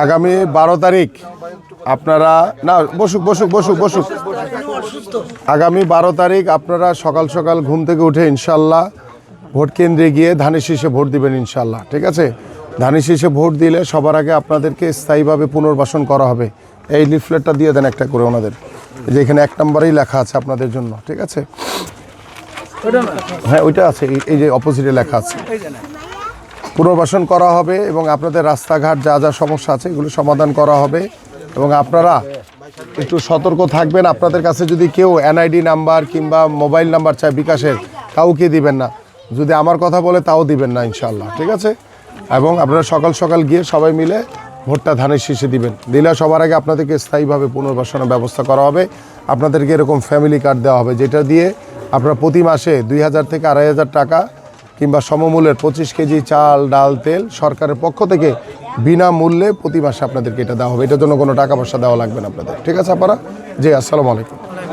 আগামী 12 তারিখ আপনারা না বসুক বসুক বসুক বসুক আগামী 12 তারিখ আপনারা সকাল সকাল ঘুম থেকে উঠে ইনশাল্লাহ ভোট কেন্দ্রে গিয়ে ধানের শীষে ভোট দিবেন ইনশাল্লাহ। ঠিক আছে, ধানের শীষে ভোট দিলে সবার আগে আপনাদেরকে স্থায়ীভাবে পুনর্বাসন করা হবে। এই লিফলেটটা দিয়ে দেন একটা করে ওনাদের, যেখানে 1 নম্বরেই লেখা আছে আপনাদের জন্য। ঠিক আছে, হ্যাঁ ওইটা আছে, এই যে অপোজিটে লেখা আছে। পুনর্বাসন করা হবে এবং আপনাদের রাস্তাঘাট যা যা সমস্যা আছে এগুলো সমাধান করা হবে। এবং আপনারা একটু সতর্ক থাকবেন। আপনাদের কাছে যদি কেউ এনআইডি নাম্বার কিংবা মোবাইল নাম্বার চায় বিকাশের, কাউকে দিবেন না। যদি আমার কথা বলে তাও দিবেন না ইনশাল্লাহ। ঠিক আছে, এবং আপনারা সকাল সকাল গিয়ে সবাই মিলে ভোটটা ধানের শীষে দিবেন। দিলে সবার আগে আপনাদেরকে স্থায়ীভাবে পুনর্বাসনের ব্যবস্থা করা হবে। আপনাদেরকে এরকম ফ্যামিলি কার্ড দেওয়া হবে, যেটা দিয়ে আপনারা প্রতি মাসে 2000 থেকে 2500 টাকা কিংবা সমমূল্যের 25 কেজি চাল ডাল তেল সরকারের পক্ষ থেকে বিনামূল্যে প্রতি মাসে আপনাদেরকে এটা দেওয়া হবে। এটার জন্য কোনো টাকা পয়সা দেওয়া লাগবে না আপনাদের। ঠিক আছে আপনারা? জি, আসসালামু আলাইকুম।